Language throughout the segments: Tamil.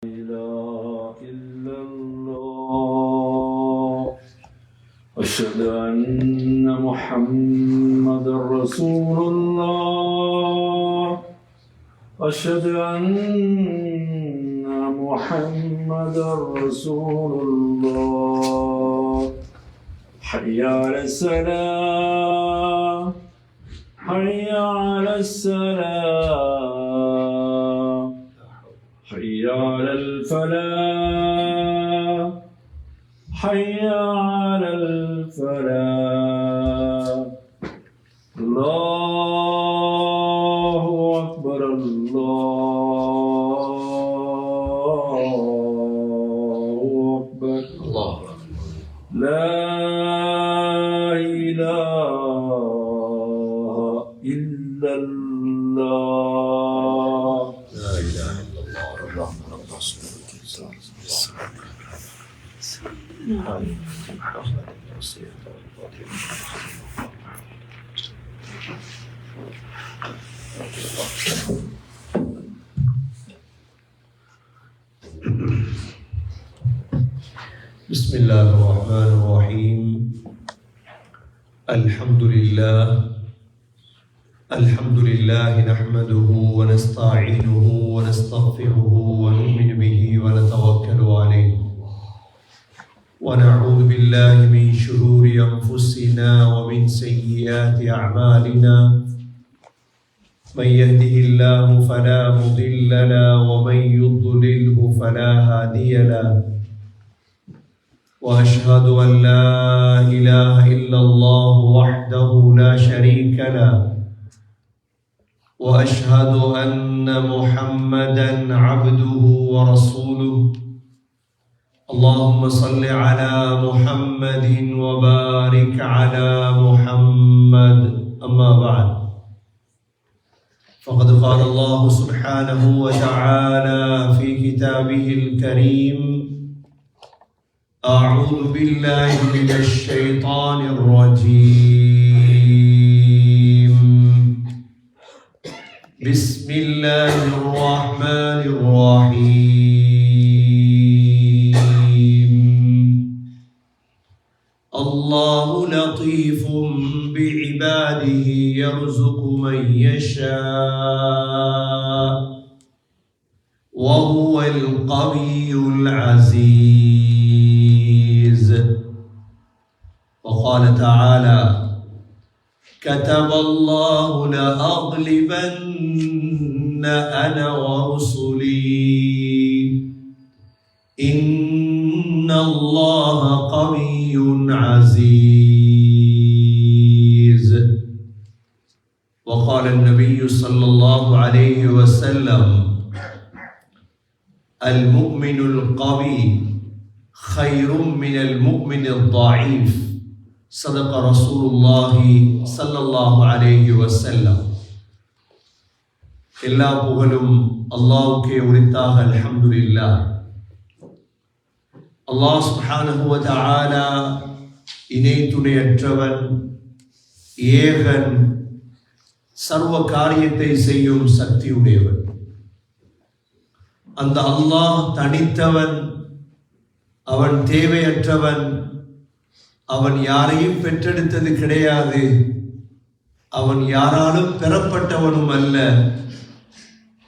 إله إلا الله أشهد أن محمدا رسول الله أشهد أن محمدا رسول الله حي على السلام حي على السلام حي على الفلاح حي على الفلاح الله أكبر الله أكبر الله لا إله إلا الله لا إله إلا الله الرحمن الرحيم بسم الله الرحمن الرحيم الحمد لله نحمده ونستعينه ونستغفره ونؤمن به ونتوكل عليه ونعوذ بالله من شرور أنفسنا ومن سيئات أعمالنا من يهده الله فلا مضل له ومن يضلله فلا هادي له وأشهد أن لا إله إلا الله وحده لا شريك له وأشهد أن محمدًا عبده ورسوله اللهم صل على محمد وبارك على محمد أما بعد فقد قال الله سبحانه وتعالى في كتابه الكريم أعوذ بالله من الشيطان الرجيم بسم الله الرحمن الرحيم الله لطيف بعباده يرزق من يشاء وهو القوي العزيز وقال تعالى كتب الله لأغلبن أنا ورسلي إن الله قوي عزيز وقال النبي صلى الله عليه وسلم المؤمن القوي خير من المؤمن الضعيف صدق رسول الله صلى الله عليه وسلم எல்லா புகழும் அல்லாஹ்வுக்கே உரித்தாக அல்ஹம்துலில்லாஹ் அல்லாஹ் சுப்ஹானஹு வ தஆலா இணை துணையற்றவன் ஏகன் சர்வ காரியத்தை செய்யும் சக்தியுடையவன் அந்த அல்லாஹ் தனித்தவன் அவன் தேவையற்றவன் அவன் யாரையும் பெற்றெடுத்தது கிடையாது அவன் யாராலும் பெறப்பட்டவனும் அல்ல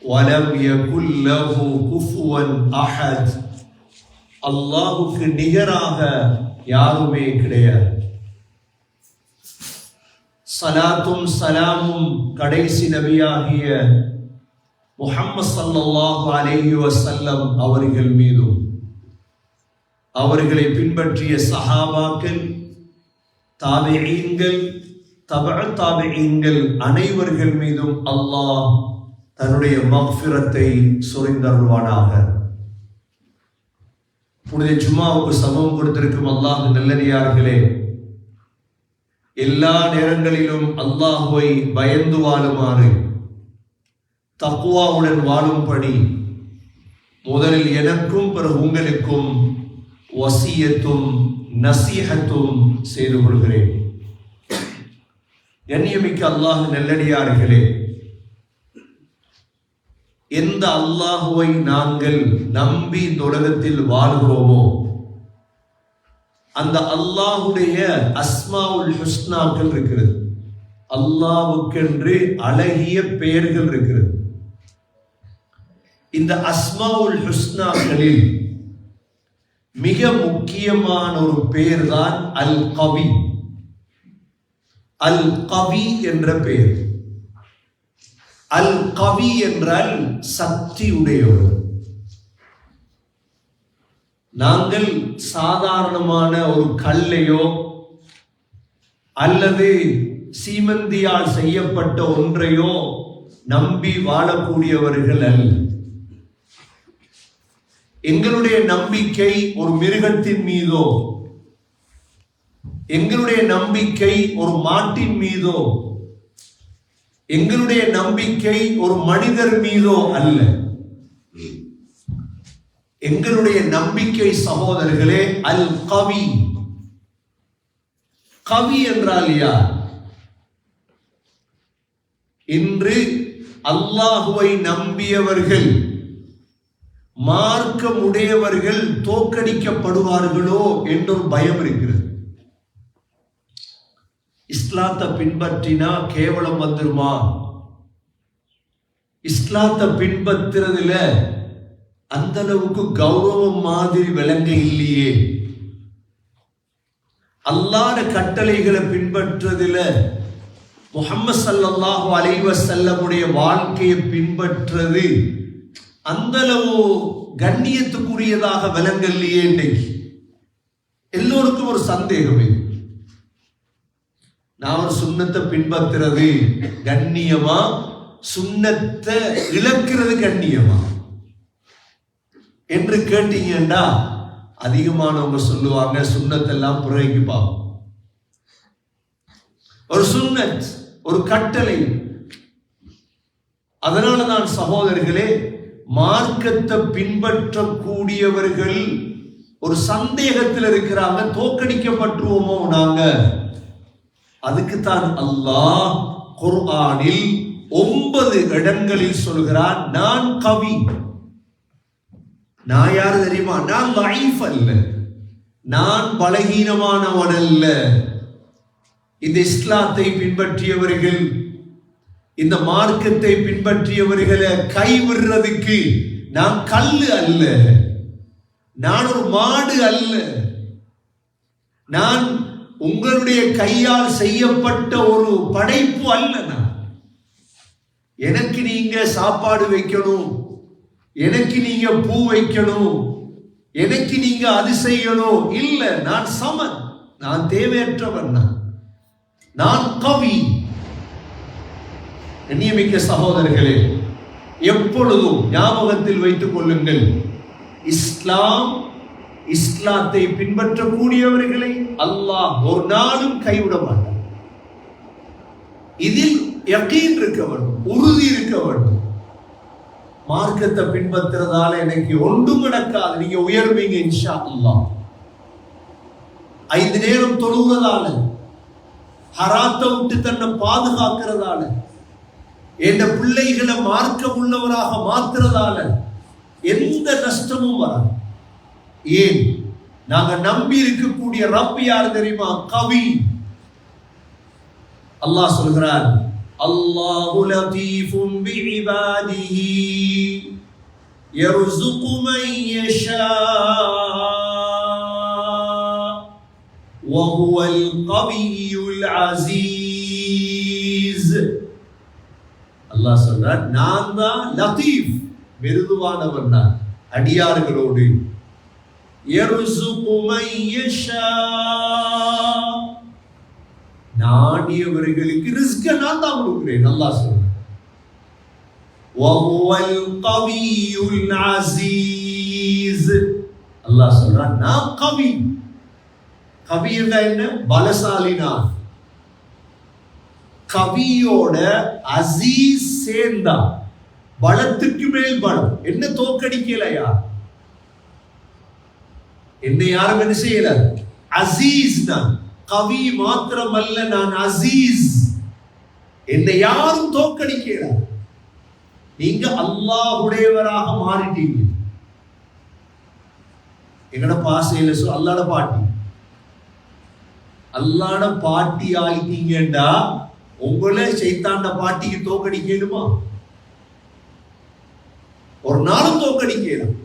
வலம் யகுல் லஹு குஃபுவன் அஹத் அல்லாஹ்வுக்கு நிகராக யாருமே கிடையாது ஸலாத்தும் ஸலாமும் கடைசி நபியாகிய முஹம்மது ஸல்லல்லாஹு அலைஹி வஸல்லம் அவர்கள் மீதும் அவர்களை பின்பற்றிய சஹாபாக்கள் தாபிஈன்கள் தபஅ தாபிஈன்கள் அனைவர்கள் மீதும் அல்லாஹ் தன்னுடைய மக்ஃபிரத்தை சொரிந்தருள்வானாக. புனித ஜும்மாவுக்கு சமம் கொடுத்திருக்கும் அல்லாஹ் நல்லடியார்களே, எல்லா நேரங்களிலும் அல்லாஹ்வை பயந்து வாழுமாறு தக்வாவுடன் வாழும்படி முதலில் எனக்கும் பிறகு உங்களுக்கும் வசியத்தும் நசீஹத்தும் செய்து கொள்கிறேன். கண்ணியமிக்க அல்லாஹ் நல்லடியார்களே, எந்த அல்லாஹுவை நாங்கள் நம்பி இந்த உலகத்தில் வாழ்கிறோமோ அந்த அல்லாஹுடைய அஸ்மாவுல் ஹுஸ்னாக்கள் இருக்கிறது. அல்லாஹ்வுக்கென்று அழகிய பெயர்கள் இருக்கிறது. இந்த அஸ்மாவுல் ஹுஸ்னாக்களில் மிக முக்கியமான ஒரு பெயர் தான் அல் கவி. அல் கவி என்ற பெயர். அல் கவி என்றால் சக்தி உடையவர். நாங்கள் சாதாரணமான ஒரு கல்லையோ அல்லது சீமந்தியால் செய்யப்பட்ட ஒன்றையோ நம்பி வாழக்கூடியவர்கள் அல்ல. எங்களுடைய நம்பிக்கை ஒரு மிருகத்தின் மீதோ, எங்களுடைய நம்பிக்கை ஒரு மாட்டின் மீதோ, எங்களுடைய நம்பிக்கை ஒரு மனிதர் மீதோ அல்ல. எங்களுடைய நம்பிக்கை சகோதரர்களே அல் கவி. கவி என்றால் யார்? இன்று அல்லாஹுவை நம்பியவர்கள், மார்க்கமுடையவர்கள் தோற்கடிக்கப்படுவார்களோ என்றொரு பயம் இருக்கிறது. இஸ்லாத்தை பின்பற்றினா கேவலம் வந்துருமா? இஸ்லாத்தை பின்பற்றுறதுல அந்த அளவுக்கு கௌரவம் மாதிரி விளங்க இல்லையே. அல்லாஹ்வுடைய கட்டளைகளை பின்பற்றுறதுல, முஹம்மது ஸல்லல்லாஹு அலைஹி வஸல்லமுடைய வாழ்க்கையை பின்பற்றுறது அந்த அளவு கண்ணியத்துக்குரியதாக விளங்கலையே. இன்னைக்கு எல்லோருக்கும் ஒரு சந்தேகமே, நான் ஒரு சுன்னத்தை பின்பற்றுறது கண்ணியமா, சுன்னத்தை இழக்கிறது கண்ணியமா என்று கேட்டீங்கன்னா அதிகமானவங்க சொல்லுவாங்க சுன்னத்தெல்லாம் புறவைக்கு பார்ப்போம். ஒரு சுன்னத், ஒரு கட்டளை. அதனாலதான் சகோதரர்களே, மார்க்கத்தை பின்பற்றக்கூடியவர்கள் ஒரு சந்தேகத்தில் இருக்கிறாங்க, தோற்கடிக்கப்பட்டுருவோமோ நாங்க. அதுக்குத்தான் அல்லாஹ் குர்ஆனில் 9 இடங்களில் சொல்கிறான், நான் கவி. நான் யாரு தெரியுமா? நான் லைஃப் அல்ல, நான் பலகீனமானவன் அல்ல. இந்த இஸ்லாத்தை பின்பற்றியவர்கள், இந்த மார்க்கத்தை பின்பற்றியவர்களை கைவிடுறதுக்கு நான் கல்லு அல்ல, நான் ஒரு மாடு அல்ல, நான் உங்களுடைய கையால் செய்யப்பட்ட ஒரு படைப்பு அல்ல. நான் எனக்கு நீங்க சாப்பாடு வைக்கணும், எனக்கு நீங்க பூ வைக்கணும், எனக்கு நீங்க அது செய்யணும் இல்ல. நான் சமன், நான் தேவையற்றவன், நான் கவி. கண்ணியமிக்க சகோதரர்களே, எப்பொழுதும் ஞாபகத்தில் வைத்துக் கொள்ளுங்கள், இஸ்லாத்தை பின்பற்றக்கூடியவர்களை அல்லாஹ் ஒரு நாளும் கைவிட மாட்டார். இதில் யகீன் இருக்க வேண்டும், உறுதி இருக்க வேண்டும். மார்க்கத்தை பின்பற்றுறதால எனக்கு ஒன்றும் நடக்காது, நீங்க உயர்வீங்க இன்ஷா அல்லாஹ். 5 நேரம் தொழுகிறதால, ஹராத்தை விட்டு தன்னை பாதுகாக்கிறதால, என் பிள்ளைகளை மார்க்க உள்ளவராக மாத்துறதால எந்த நஷ்டமும் வராது. ஏன்? நாங்க நம்பி இருக்கக்கூடிய ரப் யார் தெரியுமா? கவி. அல்லாஹ் சொல்கிறான், அல்லாஹு லதீஃபுன் பிஇபாதிஹி யர்ஸுகு மன் யஷா வஹுவல் கவியுல் அஸீஸ். அல்லாஹ் சொல்றார், நான் தான் லதீஃப், மிருதுவானவன். நான் அடியார்களோடு யர்ஸுகு மன் யஷா, நாடியவர்களுக்கு ரிஸ்க நான் தான் கொடுக்கிறேன். அல்லாஹ் சொல்றார், வஹுவல் கவியுல் அஸீஸ். அல்லாஹ் சொல்றார், நான் கவி. கவி என்ன? பலசாலி. நான் கவியோட அசீஸ் சேர்ந்தா பலத்துக்கு மேல் பலம். என்ன தோக்கடிக்கலையா? என்னை யாரும் என்ன செய்யல? அசீஸ். நான் கவி மாத்திரமல்ல, நான் அசீஸ். என்னை யாரும் தோக்கடிக்கல. நீங்க அல்லாஹ்வுடையவராக மாறிட்டீங்க. எங்கட பாசையில அல்லாஹ்ட பாட்டி, அல்லாஹ்ட பாட்டி ஆயிட்டீங்கடா உங்களே சைத்தாண்ட பாட்டிக்கு தோக்கடிக்கணுமா? ஒரு நாளும் தோக்கடிக்கலாம்.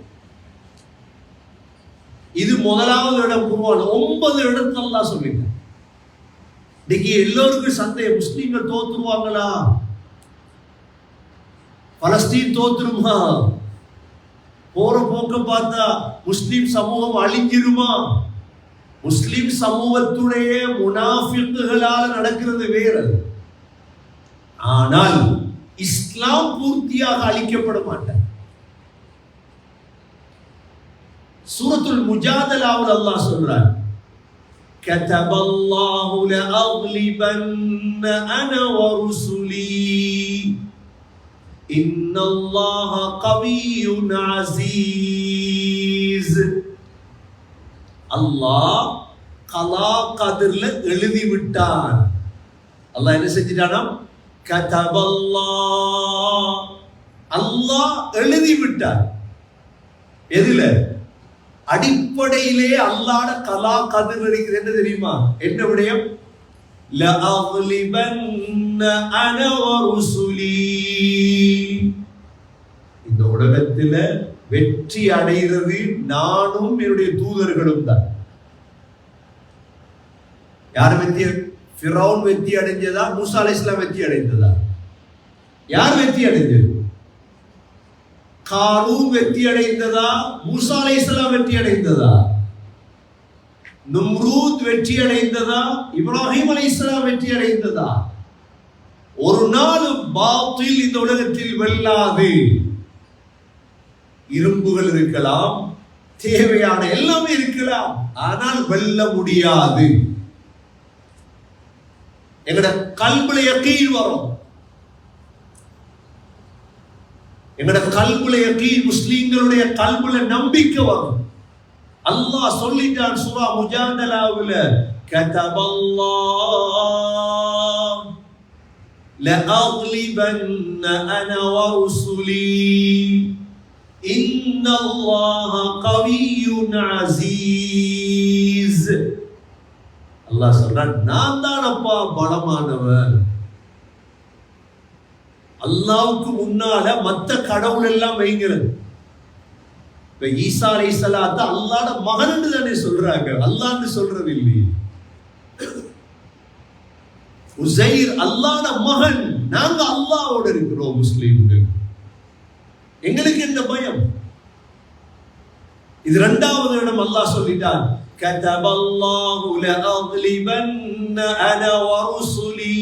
இது முதலாவது இடம் குர்ஆன் 9 இடத்துல அல்லாஹ் சொல்லிட்டான். இன்னைக்கு எல்லோருக்கும் சந்தேகம், முஸ்லிம்கள் தோத்துருவாங்களா? பலஸ்தீன் தோத்துருமா? போற போக்க பார்த்தா முஸ்லிம் சமூகம் அழிஞ்சிருமா? முஸ்லிம் சமூகத்துடைய முனாஃபிக்குகளால் நடக்கிறது வேறு. ஆனால் இஸ்லாம் பூர்த்தியாக அழிக்கப்பட மாட்டார். சூரத்துல் முஜாதலாவில் அல்லாஹ் சொல்றார், கதபல்லாஹு லஅக்லிபன்ன அன வருசுலி இன்னல்லாஹ கவியுன் அஸீஸ். அல்லாஹ் கலா கதிர்ல எழுதி விட்டான். அல்லாஹ் என்ன செஞ்சிட்டானா? கதபல்லாஹ், அல்லாஹ் எழுதி விட்டார். எதுல? அடிப்படையிலே அல்லாஹ்ட கலா கதிர் இருக்கிறது. என்ன தெரியுமா? என்ன விடயம்? லஅக்லிபன்ன அன வருசுலி, இந்த உலகத்துல வெற்றி அடைகிறது நானும் என்னுடைய தூதர்களும் தான். யார் வெற்றி? ஃபிரௌன் வெற்றி அடைஞ்சதா? மூசா அலைஹிஸ்ஸலாம் வெற்றி அடைந்ததா? யார் வெற்றி அடைஞ்சது? காரூன் வெற்றி அடைந்ததா? மூசா அலைஹிஸ்ஸலாம் வெற்றி அடைந்ததா? நும்ரூத் வெற்றி அடைந்ததா? இப்ராஹிம் அலைஹிஸ்ஸலாம் வெற்றி அடைந்ததா? ஒரு நாள் பாத்தில் இந்த உலகத்தில் வெல்லாது. இரும்புகள் இருக்கலாம், தேவையான எல்லாமே இருக்கலாம், ஆனால் வெல்ல முடியாது. எங்கட கல்புல யகீன் வரும். எங்கட கல்புல யகீன், முஸ்லிம்களுடைய கல்புல நம்பிக்கை வரும். அல்லாஹ் சொல்லிட்டான் சூரா முஜாதலாவுல, கதபல்லாஹ் லஅக்லிபன்ன அன வருசுலி இன்னல்லாஹ கவியுன் அஸீஸ். அல்லாஹ் சொல்றான், நான் தானப்பா பலமானவன். அல்லாஹ்வுக்கு முன்னால மத்த கடவுள் எல்லாம் வைங்கிறது. இப்ப ஈசா அலைஹிஸ்ஸலாத்த அல்லாஹ்ட மகன் தானே சொல்றாங்க, அல்லாஹ்னு சொல்றது இல்லையே. உஸைர் அல்லாஹ்ட மகன். நாங்க அல்லாஹ்வோட இருக்கிறோம் முஸ்லிம்கள். எங்களுக்கு என்ன பயம்? இது இரண்டாவது இடம். அல்லாஹ் சொல்லிட்டான், கதபல்லாஹு லஅக்லிபன்ன அன வருசுலி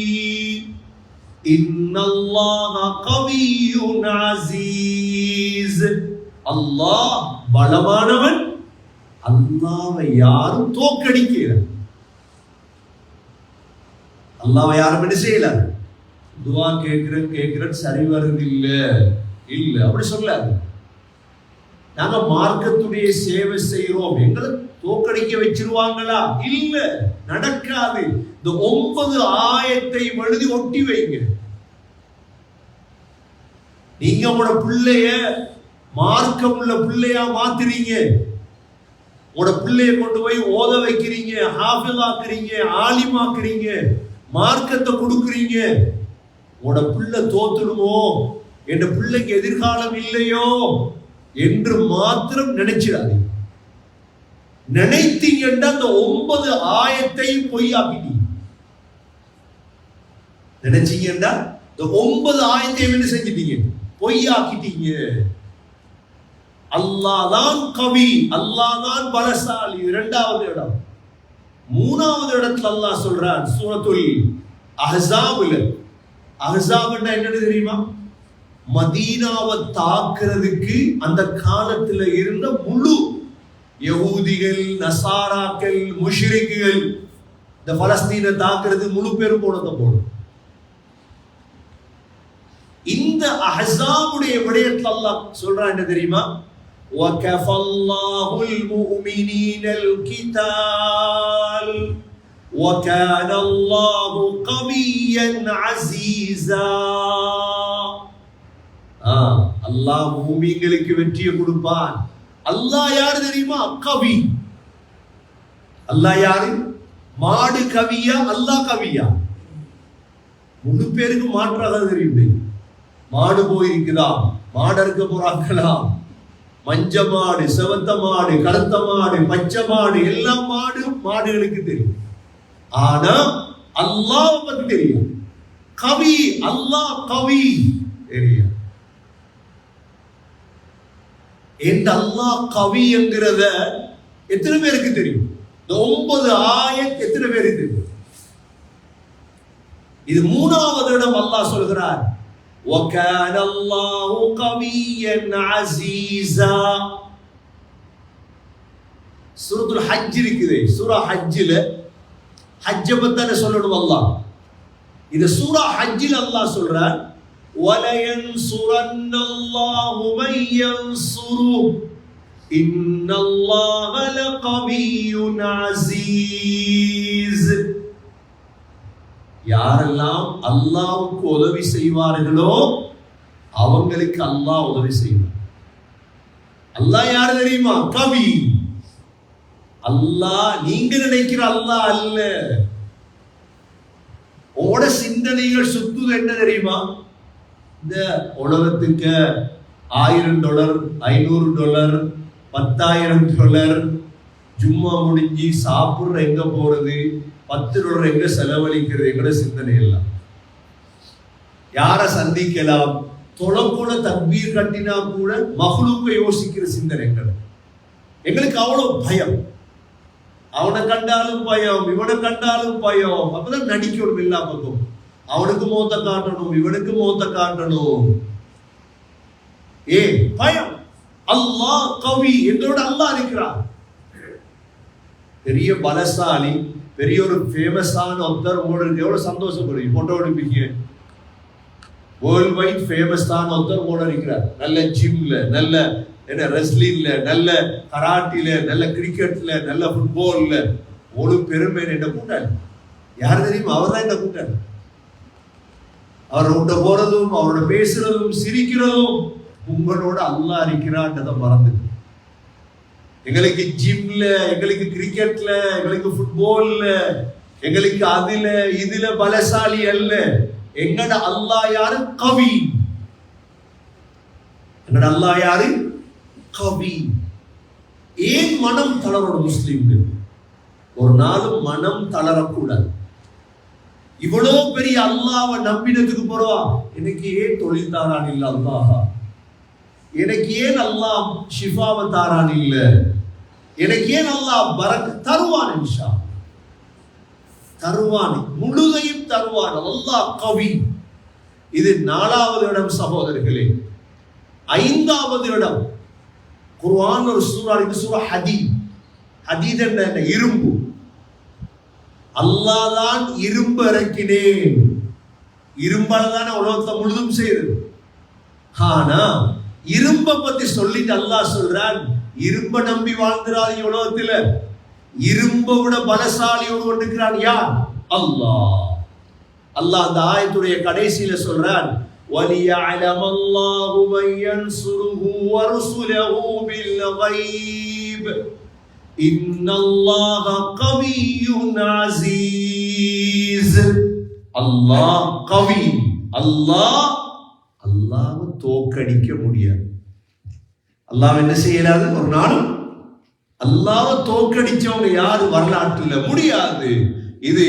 இன்னல்லாஹ கவியுன் அஸீஸ். அல்லாஹ் பலமானவன். அல்லாஹ்வை யாரும் தோற்கடிக்கல. அல்லாஹ்வை யாரும் என்ன செய்யல? துஆ கேட்கிறேன் சரி வருது இல்ல அப்படி சொல்லாது. நாங்க மார்க்கத்துடைய சேவை செய்யறோம், எங்களை தோக்கடிக்க வச்சிருவாங்களா? இல்ல, நடக்காது. இந்த 9 ஆயத்தை எழுதி ஒட்டி வைங்க. நீங்க உங்களோட பிள்ளைய மார்க்கம் உள்ள பிள்ளையா மாத்துறீங்க. உங்களோட பிள்ளைய கொண்டு போய் ஓத வைக்கிறீங்க, ஹாஃபிஸ் ஆக்குறீங்க, ஆலிமாக்குறீங்க, மார்க்கத்தை கொடுக்குறீங்க. உங்களோட பிள்ளை தோத்துடுமோ, என் பிள்ளைக்கு எதிர்காலம் இல்லையோ என்று மாத்திரம் நினைச்சிடாதீங்க. நினைத்தீங்கன்னா அந்த 9 ஆயத்தையும் பொய்யாக்கிட்டீங்க. நினைச்சீங்கன்னா இந்த 9 ஆயத்தையும் என்ன செஞ்சிட்டீங்க? பொய்யாக்கிட்டீங்க. அல்லாஹ் தான் கவி, அல்லாஹ் தான் பலசாலி. இரண்டாவது இடம். மூணாவது இடத்துல அல்லாஹ் சொல்றான் சூரத்துல் அஹ்ஸாப்ல. அஹ்ஸாப்னா என்னன்னு தெரியுமா? மதீனாவை தாக்குறதுக்கு அந்த காலத்துல இருந்த முழு யகூதிகள், நசாராக்கள், முஷ்ரிக்குகள் இந்த பலஸ்தீனை தாக்குறது முழு பேரும் போடும். இந்த அஹ்ஸாபுடைய விடயத்துல அல்லாஹ் சொல்றான் என்ன தெரியுமா? وَكَفَى الْمُؤْمِنِينَ الْقِتَالَ وَكَانَ اللَّهُ قَوِيًّا عَزِيزًا. அல்லாஹ் மூமின்களுக்கு வெற்றியை கொடுப்பான். அல்லாஹ் யாரு தெரியுமா? கவி. அல்லாஹ் யாரு? மாடு கவியா அல்லாஹ் கவியா? முழு பேருக்கு மாற்றாக தெரியும். மாடு போயிருக்குதா, மாடு இருக்க போறாங்களா, மஞ்ச மாடு, செவத்த மாடு, கருத்த மாடு, பச்சை மாடு, எல்லா மாடுகளுக்கு தெரியும். ஆனா அல்லாஹ் பத்தி தெரியும். கவி, அல்லாஹ் கவி தெரியும். இந்த அல்லாஹ் கவி என்கிறத எத்தனை பேருக்கு தெரியும்? 9 ஆயத் எத்தனை பேருக்கு தெரியும்? இது 3வது இடம் அல்லாஹ் சொல்கிறார், وَكَانَ اللَّهُ قَوِيًّا عَزِيزًا. சூரத்துல் ஹஜ் இருக்குது. சூரா ஹஜ்ஜில ஹஜ்ஜ பத்தி சொல்லணும் அல்லாஹ். இது சூரா ஹஜ்ஜில் அல்லாஹ் சொல்றார், وَلَيَنْصُرَنَّ اللَّهُ مَن يَنْصُرُهُ إِنَّ اللَّهَ لَقَوِيٌّ عَزِيزٌ. யாரெல்லாம் அல்லாஹ்வுக்கு உதவி செய்வார்களோ அவங்களுக்கு அல்லாஹ் உதவி செய்வார். அல்லாஹ் யாரு தெரியுமா? கவி. அல்லாஹ் நீங்க நினைக்கிற அல்லாஹ் அல்ல. ஓட சிந்தனைகள் சுத்துது என்ன தெரியுமா? இந்த உலகத்துக்கு $1000, $500, $10,000 ஜும்மா முடிஞ்சு சாப்பிடுற எங்க போறது, $10 எங்க செலவழிக்கிறது, எங்கட சிந்தனை எல்லாம். யார சந்திக்கலாம், தொழக்கூட தக்பீர் கட்டினா கூட மஹ்லூக்க யோசிக்கிற சிந்தனை எங்களுக்கு அவ்வளவு பயம். அவனை கண்டாலும் பயம், இவனை கண்டாலும் பயம். அப்பதான் நடிக்கணும் எல்லா பக்கம். அவனுக்கு மோத்த காட்டணும், இவனுக்கு மோத்த காட்டணும். பயம். அல்லாஹ் கவி, எங்களோட அல்லாஹ் இருக்கிறார். பெரிய பலசாலி, பெரிய ஒரு ஃபேமஸான ஒருத்தர் உங்களுக்கு எவ்வளவு சந்தோஷப்படுவீங்க. போட்டோ எடுப்பீங்க. வேர்ல்ட் வைட் ஃபேமஸான ஒருத்தர் ஓட இருக்கிறார். நல்ல ஜிம்ல, நல்ல ரெஸ்லிங்ல, நல்ல கராட்டில, நல்ல கிரிக்கெட்ல, நல்ல ஃபுட்பால்ல ஒரு பெருமை என்ன கூட்டாளி யார் தெரியுமா? அவர் தான் என்ன கூட்டாளி. அவரோட போறதும், அவரோட பேசுறதும், சிரிக்கிறதும் உங்களோட அல்லாஹ் இருக்கிறான்றதை மறந்து. எங்களுக்கு ஜிம்ல, எங்களுக்கு கிரிக்கெட்ல, எங்களுக்கு ஃபுட்பால்ல, எங்களுக்கு அதுல இதுல பலசாலி அல்ல. எங்கட அல்லாஹ் யாரு? கவி. எங்கட அல்லாஹ் யாரு? கவி. ஏன் மனம் தளரணும் முஸ்லிம்கள்? ஒரு நாளும் மனம் தளரக்கூடாது. இவ்வளவு பெரிய அல்லாஹ்வை நம்பினதுக்கு போறவா, எனக்கு ஏன் தொழில் தாரான் இல்ல அல்லாஹ், எனக்கு ஏன் அல்லாஹ் ஷிஃபாவை தாரான் இல்ல, எனக்கு ஏன் அல்லாஹ் பரக் தருவான், இன்ஷா தருவான், முழுதையும் தருவான். அல்லாஹ் கவி. இது 4வது இடம் சகோதரர்களே. 5வது இடம் குர்ஆன் ஒரு சூரா, இது சூரா ஹதீத். ஹதீத் என்ன? இரும்பு. அல்லாஹ் தான் இரும்பு இறக்கினேன். இரும்பால தானே உலகத்தை முழுதும் செய்யுது. ஆனா இரும்ப பத்தி சொல்லிட்டு அல்லாஹ் சொல்றான், இரும்ப நம்பி வாழ்ந்துறாதீங்க உலகத்துல. இரும்ப விட பலசாலி ஒருவன் இருக்கிறான். யார்? அல்லாஹ். அல்லாஹ் அந்த ஆயத்துடைய கடைசியில சொல்றான், وَلِيَعْلَمَ اللَّهُ مَن يَنْصُرُهُ وَرُسُلَهُ بِالْغَيْبِ إِنَّ اللَّهَ قَوِيٌّ عَزِيزٌ. அல்லாஹ் கவி. அல்லாஹ் தோக்கடிக்க முடியாது. அல்லாஹ் என்ன செய்யலாது? ஒரு நாள் அல்லாஹ் தோக்கடிச்சவங்க யாரு வரலாற்றில்? முடியாது. இது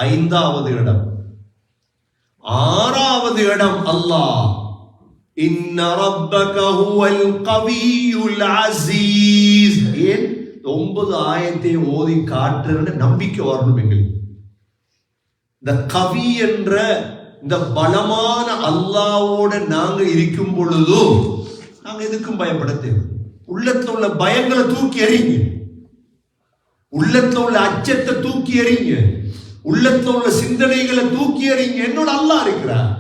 5வது இடம். 6வது இடம் அல்லாஹ், இன்ன ரப்பக ஹுவல் கவியுல் அஸீஸ். ஏன் 9 ஆயத்தை ஓதி காட்டுறன்னு நம்பிக்கை வரணும் எங்களுக்கு. இந்த கவி என்ற இந்த பலமான அல்லாஹ்வோட நாங்க இருக்கும் பொழுது நாங்க எதுக்கும் பயப்பட தேவை. உள்ளத்துல உள்ள பயங்களை தூக்கி எறிங்க, உள்ளத்துல உள்ள அச்சத்தை தூக்கி எறிங்க, உள்ளத்துல உள்ள சிந்தனைகளை தூக்கி எறிங்க. என்னோட அல்லாஹ் இருக்கிறார்,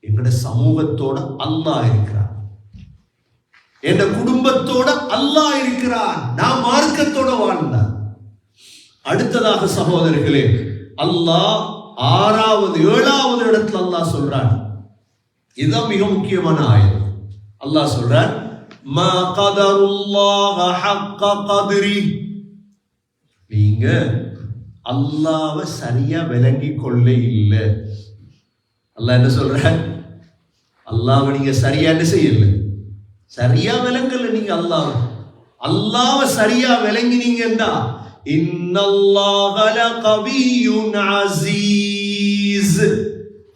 எங்கட சமூகத்தோட அல்லாஹ் இருக்கிறார், என் குடும்பத்தோட அல்லாஹ் இருக்கிறார். நான் மார்க்கத்தோட வாழ்ந்தார். அடுத்ததாக சகோதரர்களே, அல்லாஹ் 6வது 7வது இடத்துல அல்லாஹ் சொல்றான், இதுதான் மிக முக்கியமான ஆயத். அல்லாஹ் சொல்றான், மா கதருல்லாஹ ஹக்க கத்ரி. நீங்க அல்லாஹ்வை சரியா விளங்கி கொள்ள இல்லை. அல்லாஹ் என்ன சொல்ற? அல்லாஹ்வை நீங்க சரியா என்ன செய்யல, சரியா விளங்கல. நீங்க அல்லாஹ்வை சரியா விளங்கினீங்கன்னா, இன்னல்லாஹ லகவியுன் அஸீஸ்.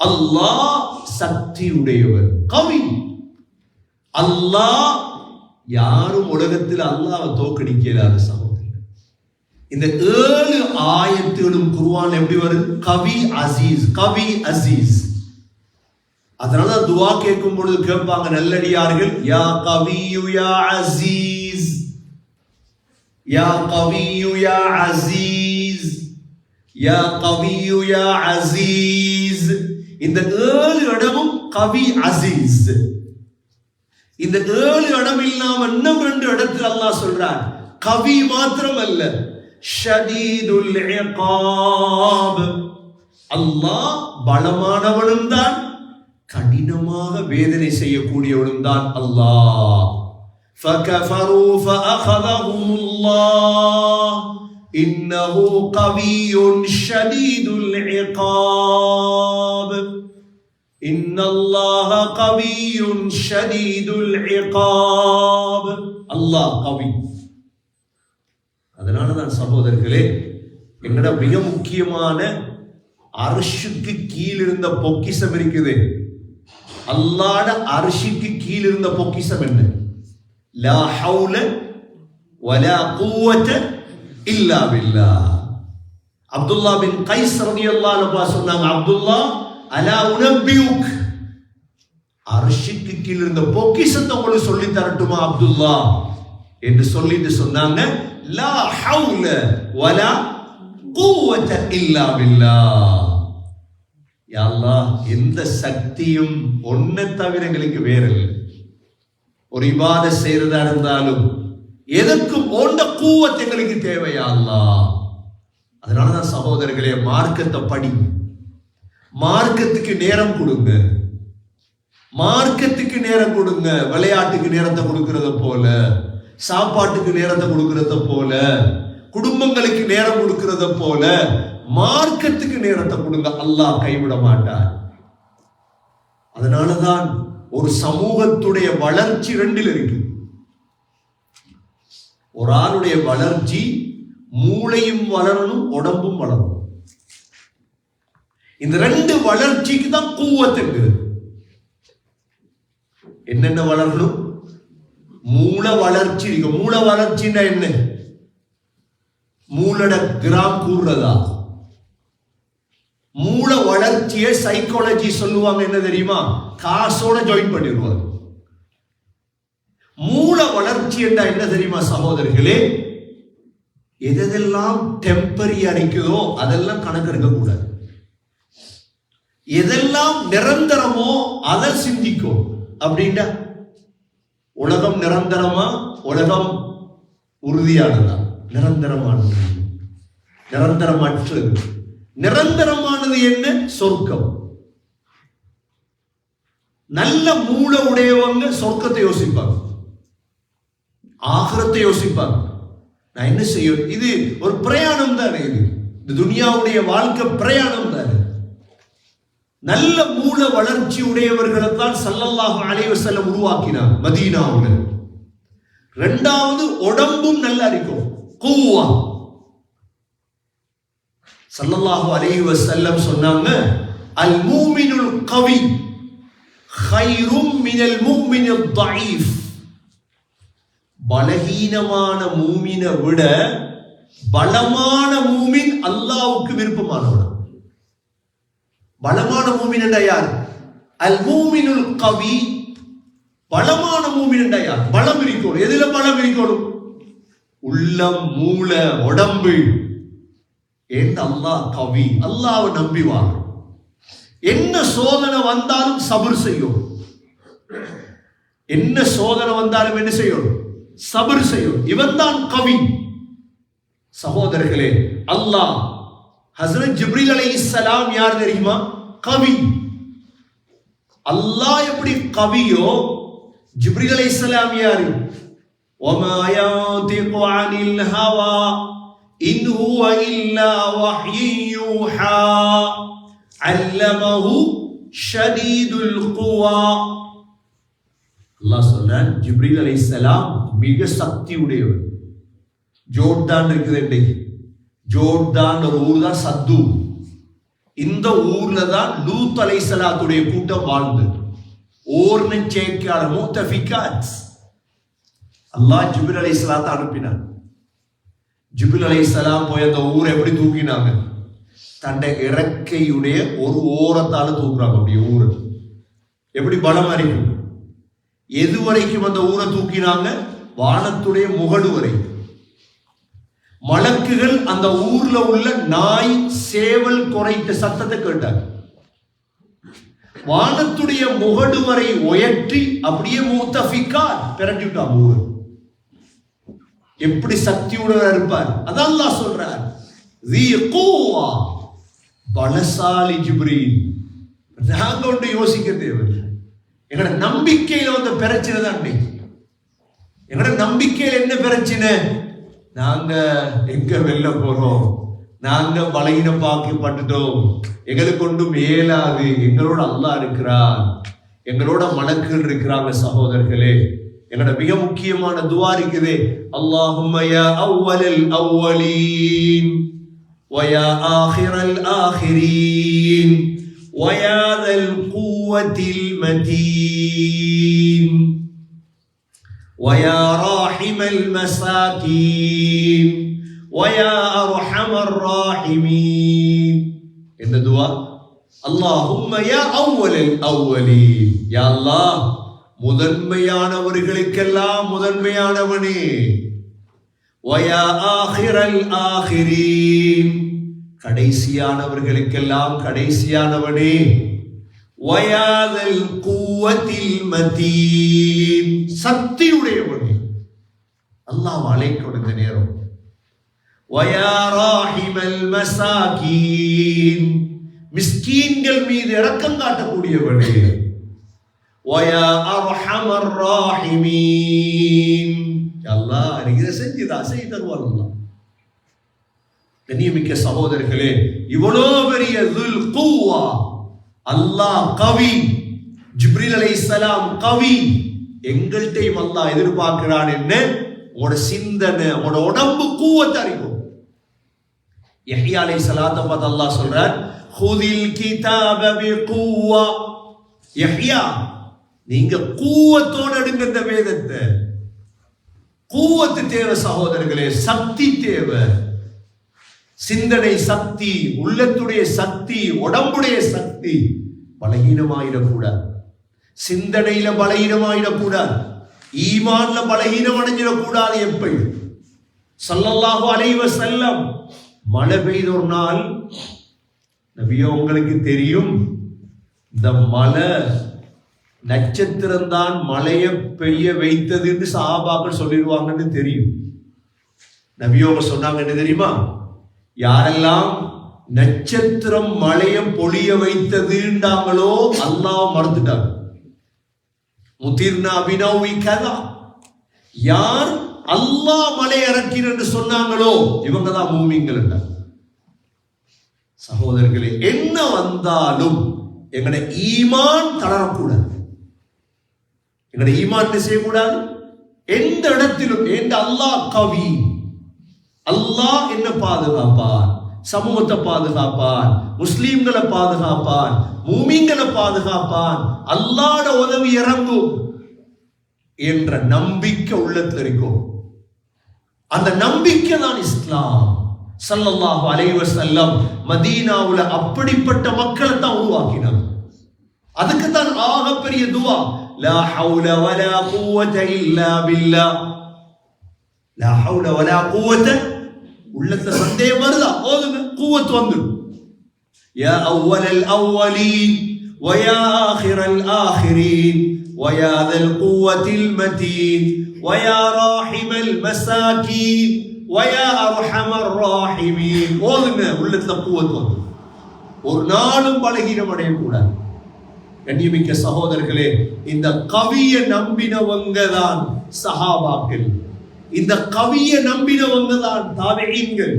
அல்லாஹ் சக்தி உடையவர், கவி. அல்லாஹ் யாரும் உலகத்தில் அல்லாஹ்வை தோற்கடிக்கிறார் சகோதரர். இந்த 7 ஆயத்துகளும் குர்ஆன் எப்படி வருது? கவி அசீஸ், கவி அசீஸ். அதனால துஆ கேட்கும் பொழுது கேட்பாங்க நல்லடியார்கள், யா கவியு யா அசீஸ், யா கவியு யா அசீஸ், யா கவியு யா அசீஸ். இந்த 7 இடமும் கவி அசீஸ். இந்த 7 இடம் இல்லாம இன்னும் 2 இடத்துல அல்லாஹ் சொல்றார், கவி மாத்திரம் அல்ல, ஷதீதுல் இகாப். அல்லாஹ் பலமானவனும் தான், கடினமாக வேதனை செய்யக்கூடியவனும் தான் அல்லாஹ். ஃபகஃபரு ஃபஅഖதஹுமுல்லாஹ் இன்னஹு கவியுன் ஷதீதுல் இகாப். இன்னல்லாஹ கவியுன் ஷதீதுல் இகாப். அல்லாஹ் கவி. அதனாலதான் சகோதரர்களே, எங்கட மிக முக்கியமான அர்ஷுக்கு கீழ் இருந்த பொக்கிஷம் இருக்குது. அல்லாஹ்ட அர்ஷுக்கு கீழ் இருந்த பொக்கிஷம் என்ன? லா ஹவுல வலா குவத இல்லா பில்லாஹ். அப்துல்லா பின் கைஸ் ரலியல்லாஹு அன்ஹு சொன்னாங்க, அப்துல்லா அலா உனபியுக், அர்ஷுக்கு கீழ் இருந்த பொக்கிஷத்தை உங்களுக்கு சொல்லி தரட்டுமா அப்துல்லா என்று சொல்லிட்டு சொன்னாங்க, லா ஹவுல வலா குவத இல்லா பில்லாஹ். யா அல்லாஹ், எந்த சக்தியும் ஒன்னை தவிர எங்களுக்கு வேற இல்லை. ஒரு இபாதத் செய்யறதா இருந்தாலும் எதற்கும் ஓண்ட குவத் எங்களுக்கு தேவையா அல்லாஹ். அதனாலதான் சகோதரர்களே, மார்க்கத்தை படி, மார்க்கத்துக்கு நேரம் கொடுங்க, மார்க்கத்துக்கு நேரம் கொடுங்க. விளையாட்டுக்கு நேரத்தை கொடுக்கறத போல, சாப்பாட்டுக்கு நேரத்தை கொடுக்கறத போல, குடும்பங்களுக்கு நேரம் கொடுக்கறத போல மார்க்கத்துக்கு நேரத்தை கொடுங்க. அல்லாஹ் கைவிட மாட்டார். அதனாலதான் ஒரு சமூகத்துடைய வளர்ச்சி 2 இருக்கு. ஒரு ஆளுடைய வளர்ச்சி, மூளையும் வளரணும், உடம்பும் வளரணும். இந்த 2 வளர்ச்சிக்கு தான் குவத் என்கிறது. என்னென்ன வளரணும்? மூளை வளர்ச்சி இருக்கு. மூளை வளர்ச்சின்னா என்ன? மூளட கிராம் கூடுறதா? மூளை வளர்ச்சியை சைக்காலஜி சொல்லுவாங்க என்ன தெரியுமா? காசோட ஜாயின் பண்ணிடுவாங்க. மூளை வளர்ச்சி என்றா என்ன தெரியுமா சகோதரர்களே? எதெல்லாம் டெம்பரரி அடிக்குதோ அதெல்லாம் கணக்கெடுக்க கூடாது. எதெல்லாம் நிரந்தரமோ அதை சிந்திக்கும். அப்படின்னா உலகம் நிரந்தரமா, உலகம் உறுதியானதா? நிரந்தரமானது. நிரந்தரமற்றது. நிரந்தரமானது என்ன? சொர்க்கம். நல்ல மூளை உடையவங்க சொர்க்கத்தை யோசிப்பாங்க, ஆகிரத்தை யோசிப்பாங்க. நான் என்ன செய்யும்? இது ஒரு பிரயாணம் தானே. இது துனியாவுடைய வாழ்க்கை பிரயாணம் தானே. நல்ல மூல வளர்ச்சி உடையவர்களை தான் ஸல்லல்லாஹு அலைஹி வஸல்லம் உருவாக்கினார் மதீனாவுல. 2வது உடம்பும் நல்லா இருக்கும், குவா. ஸல்லல்லாஹு அலைஹி வஸல்லம் சொன்னாங்க, அல் மூமினுல் கவி கைரும் மினல் முஃமினில் தஈஃப். பலகீனமான மூமினை விட பலமான மூமின் அல்லாஹ்வுக்கு விருப்பமானவன். பலமான மூமின் என்றா யார்? அல் மூமினுல் கவி. பலமான மூமின் என்றா யார்? பலம் இருக்கணும். எதுல பலம் இருக்கணும்? உள்ளம், மூளை, உடம்பு. ஏன்? அல்லாஹ் கவி. அல்லாஹ்வை நம்பி வாங்க. என்ன சோதனை வந்தாலும் சபர் செய்யும். என்ன சோதனை வந்தாலும் என்ன செய்யும்? சபர் செய்யும். இவன் தான் கவி. சகோதரர்களே, அல்லாஹ் ஹஸ்ரத் ஜிப்ரீல் அலைஹிஸ்ஸலாம் யார் தெரியுமா? கவி. அல்லாஹ் எப்படி கவியோ ஜிப்ரீல் அலைஹிஸ்ஸலாம் யாரு? வமா யன்திகு அனில் ஹவா இன் ஹுவ இல்லா வஹ்யுன் யூஹா அல்லமஹு ஷதீதுல் குவா. அல்லாஹ் சொல்றான், ஜிப்ரீல் அலைஹிஸ்ஸலாம் மிக சக்தி உடையவர். ஜோர்தான் இருக்குது இன்னைக்கு. ஜோர்தான் ஒரு ஊர் தான் சத்து. இந்த ஊர்ல தான் லூத் அலைஹிஸ்ஸலாத்துடைய கூட்டம் வாழ்ந்தது. ஓர்ன சேக்கார முத்தஃபிகாத். அல்லாஹ் ஜிப்ரீல் அலைஹிஸ்ஸலாத்தை அனுப்பினார். ஜிப்ரீல் அலைஹிஸ்ஸலாம் போய் அந்த ஊரை எப்படி தூக்கினாங்க? தன்னை இறக்கையுடைய ஒரு ஓரத்தால தூக்குறாங்க. அப்படி ஊரை எப்படி பலம் அறிக்கும்? எது வரைக்கும் அந்த ஊரை தூக்கினாங்க? வானத்துடைய முகடு வரை. மலக்குகள் அந்த ஊர்ல உள்ள நாய் சேவல் குறைத்த சத்தத்தை கேட்டாங்க. வானத்துடைய முகடு வரை உயர்த்தி அப்படியே முத்தஃபிகா பிரட்டி விட்டாங்க ஊரு. எப்படி சக்தியுடன் இருப்பார்? அதான் அல்லாஹ் சொல்றார், ذي قوة, பலசாலி ஜிப்ரீல். நாங்க ஒன்று யோசிக்க தேவையில்லை. எங்கட நம்பிக்கையில வந்த பிரச்சனை தான். எங்கட நம்பிக்கையில என்ன பிரச்சனை? நாங்க எங்க வெளில போறோம், நாங்க பலகீனமாக்கப்பட்டுட்டோம், எங்களுக்கு ஒன்றும் இயலாது. எங்களோட அல்லாஹ் இருக்கிறார், எங்களோட மலக்குகள் இருக்கிறாங்க. சகோதரர்களே, எங்களோட மிக முக்கியமான துஆ இருக்குது, அல்லாஹும்ம யா அவ்வலல் அவ்வலீன் வயா ஆஹிரல் ஆஹிரீன் வயா தல் குவத்தில் மதீன் ويا راحم المساكين ويا أرحم الراحمين. இந்த துஆ, اللهم يا أول الأولين, யா அல்லாஹ் முதன்மையானவர்களுக்கெல்லாம் முதன்மையானவனே, ويا آخر الآخرين, கடைசியானவர்களுக்கெல்லாம் கடைசியானவனே, ويا ذا القوة المتين, சக்தியுடையவனே. அல்லாஹ் அழைக்கும் இந்த நேரம். ويا راحم المساكين, மிஸ்கீன்கள் மீது இரக்கம் காட்டக்கூடியவனே. ويا أرحم الراحمين, அல்லாஹ் நீங்க செஞ்சுதா செய் தருவார் அல்லாஹ். கண்ணியமிக்க சகோதரர்களே, இவ்வளோ பெரிய ذுல் குவா அல்லாஹ் கவி, ஜிப்ரீல் அலைஹிஸ்ஸலாம் கவி. எங்கள்கிட்டையும் அல்லாஹ் எதிர்பார்க்கிறான் என்ன? உங்களோட சிந்தனை, உங்களோட உடம்பு கூவத்தை அறிவும். யஹ்யா அலைஹிஸ்ஸலாத்தை பார்த்து அல்லாஹ் சொல்றார், ஹுதில் கிதாப பிகுவா. யஹ்யா, நீங்க கூவத்தோடு எடுங்க இந்த வேதத்தை. கூவத்து தேவை சகோதரர்களே, சக்தி தேவை. சிந்தனை சக்தி, உள்ளத்துடைய சக்தி, உடம்புடைய சக்தி. பலகீனமாயிடக்கூடாது, சிந்தனையில பலகீனமாயிடக்கூடாது, ஈமான்ல பலகீனம் அடைஞ்சிடக்கூடாது. எப்படி ஸல்லல்லாஹு அலைஹி வஸல்லம் மழை பெய்த ஒரு நாள், நபியோ உங்களுக்கு தெரியும், இந்த மழை நட்சத்திரம் தான் மழையை பெய்ய வைத்தது என்று சஹாபாக்கள் சொல்லிடுவாங்கன்னு தெரியும். நபியோக சொன்னாங்க என்ன தெரியுமா? யாரெல்லாம் நட்சத்திரம் மழைய பொழிய வைத்ததுண்டாங்களோ அல்லாஹ் மறந்துட்டாங்க. முதிர்னா பினௌவி கதா, யார் அல்லாஹ் மலை இறக்கின என்று சொன்னாங்களோ இவங்க தான் மூமின்கள் என்றார். சகோதரர்களே, என்ன வந்தாலும் எங்கட ஈமான் தளரக்கூடாது. எங்கட ஈமான் என்ன செய்யக்கூடாது? எந்த இடத்திலும் எந்த அல்லாஹ் கவி, அல்லாஹ் என்ன பாதுகாப்பார், சமூகத்தை பாதுகாப்பார், முஸ்லீம்களை பாதுகாப்பார், மூமின்களை பாதுகாப்பார், அல்லாஹ்வோட உதவி இறங்கும் என்ற நம்பிக்கை உள்ளத்துல இருக்கும். அந்த நம்பிக்கை தான் இஸ்லாம். ஸல்லல்லாஹு அலைஹி வஸல்லம் மதீனாவுல அப்படிப்பட்ட மக்களை தான் உருவாக்கினார். அதுக்கு தான் ஆகப்பெரிய துஆ, லா ஹவுல வலா குவத இல்லா பில்லாஹ். லா ஹவுல வலா குவத, உள்ளத்துல சந்தேகம் வருதா? ஓதுங்க, குவத் வந்துடும். யா அவ்வலல் அவ்வலீன் வயா ஆஹிரல் ஆஹிரீன் வயா தல் குவத்தில் மதீன் வயா ராஹிமல் மசாகீன் வயா அர்ஹமர் ராஹிமீன். ஓதுங்க, உள்ளத்துல குவத் வந்துடும். ஒரு நாளும் பலகீனம் அடையக்கூடாது. கண்ணியமிக்க சகோதரர்களே, இந்த கவியை நம்பினவங்க தான் சஹாபாக்கள், இந்த கவியை நம்பினவங்க தான் தாபிஈன்கள்,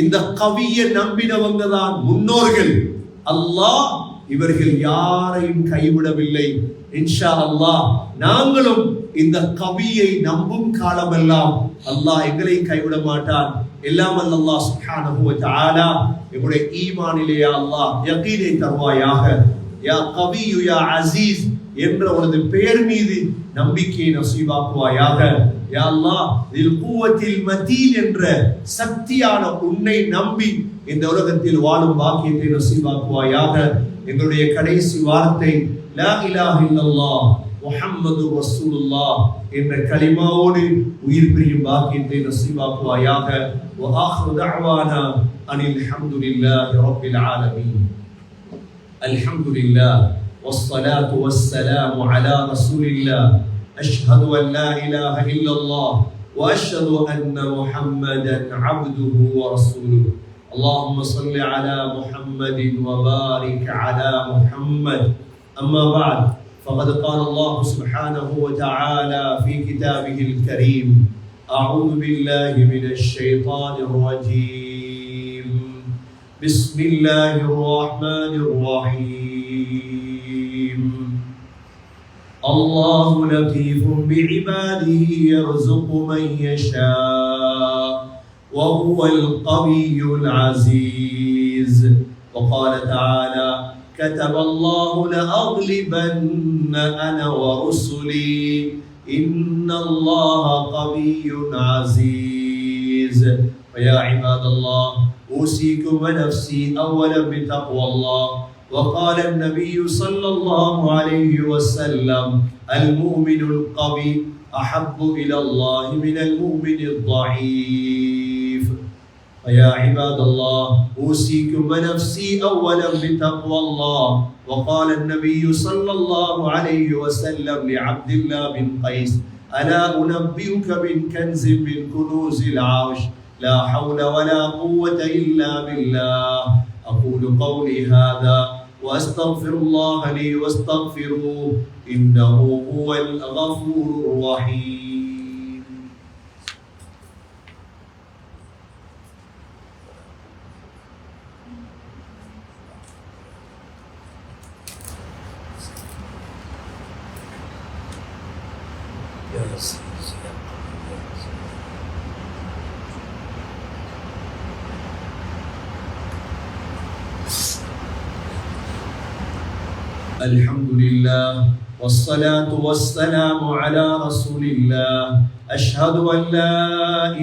இந்த கவியை நம்பினவங்க தான் முன்னோர்கள். அல்லாஹ் இவர்கள் யாரையும் கைவிடவில்லை. இன்ஷா அல்லாஹ் நாங்களும் இந்த கவியை நம்பும் காலமெல்லாம் அல்லாஹ் எங்களை கைவிட மாட்டான். எல்லாம் அல்லாஹ் சுப்ஹானஹு வ தஆலா எங்களுடைய ஈமானிலே அல்லாஹ் யகீனை தருவாயாக. யா கவியு யா அசீஸ் என்ற உனது பெயர் மீது நம்பிக்கையை நசீபாக்குவாயாக. யா அல்லாஹ் தில் குவத்தில் மதீன் என்ற சக்தியான உன்னை நம்பி இந்த உலகத்தில் வாழும் பாக்கியத்தை நசீபாக்குவாயாக. எங்களுடைய கடைசி வார்த்தை லா இலாஹ இல்லல்லாஹ் முஹம்மது ரசூலுல்லாஹ் என்ற கலிமாவோடு உயிர் பிரியும் பாக்கியத்தை நசீபாக்குவாயாக. வ ஆখিরு தஅவானா அனில் ஹம்துலில்லாஹி ரப்பில் ஆலமீன். அல்ஹம்துலில்லாஹ் வஸ்ஸலாத்து வஸ்ஸலாமு அலா ரசூலில்லாஹ். அஷ்ஹது அன் லா இலாஹ இல்லல்லாஹ் வ அஷ்ஹது அன்ன முஹம்மதன் அப்துஹு வ ரசூலுஹு. اللهم صل على محمد وبارك على محمد. أما بعد فقد قال الله سبحانه وتعالى في كتابه الكريم: أعوذ بالله من الشيطان الرجيم. بسم الله الرحمن الرحيم. الله لطيف بعباده يرزق من يشاء وهو القوي العزيز. وقال تعالى: كتب الله لأغلبن أنا ورسلي إن الله قوي عزيز. فيا عباد الله أوصيكم ونفسي أولا بتقوى الله. وقال النبي صلى الله عليه وسلم: المؤمن القوي أحب إلى الله من المؤمن الضعيف. فيا عباد الله أوصيكم ونفسي أولا بتقوى الله. وقال النبي صلى الله عليه وسلم لعبد الله بن قيس: ألا أنبئك من كنز من كنوز العرش لا حول ولا قوة إلا بالله. أقول قولي هذا وأستغفر الله لي واستغفروه إنه هو الغفور الرحيم. الحمد لله والصلاة والسلام على رسول الله. أشهد أن لا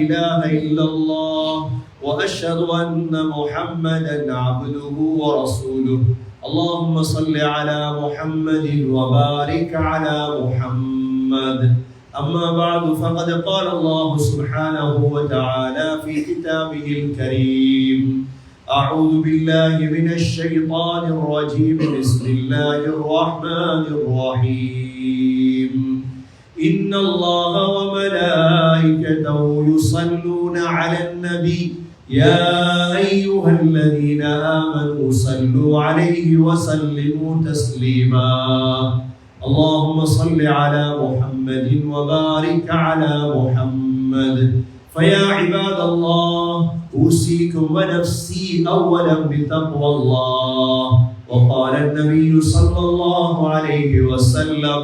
إله إلا الله وأشهد أن محمدا عبده ورسوله. اللهم صل على محمد وبارك على محمد. أما بعد فقد قال الله سبحانه وتعالى في كتابه الكريم: أعوذ بالله من الشيطان الرجيم. بسم الله الرحمن الرحيم. إن الله وملائكته يصلون على النبي يا أيها الذين آمنوا صلوا عليه وسلموا تسليما. اللهم صل على محمد وبارك على محمد. فيا عباد الله أوصيكم ونفسي أولا بتقوى الله. وقال النبي صلى الله عليه وسلم: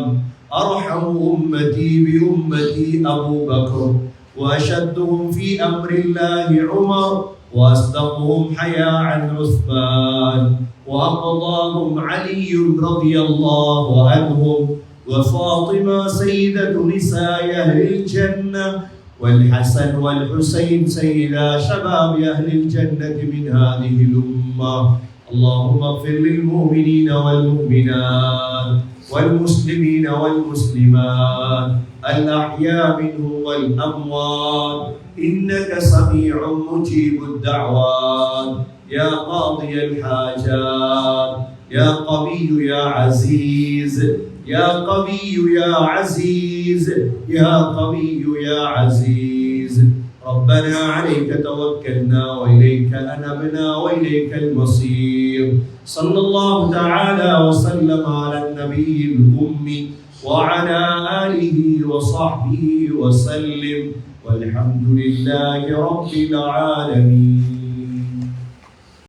أرحم أمتي بأمتي أبو بكر، وأشدهم في أمر الله عمر، وأصدقهم حياء عثمان، وأقضاهم علي رضي الله عنهم، وفاطمة سيدة نساء أهل الجنة، والحسن والحسين سيدا شباب أهل الجنة من هذه الأمة. اللهم اغفر للمؤمنين والمؤمنات والمسلمين والمسلمات الأحياء منهم والأموات إنك سميع مجيب الدعوات. يا قاضي الحاجات يا قوي يا عزيز يا قوي يا عزيز يا قوي يا عزيز. ربنا عليك توكلنا وإليك أنبنا وإليك المصير. صلى الله تعالى وسلم على النبي الأمي وعلى آله وصحبه وسلم والحمد لله رب العالمين.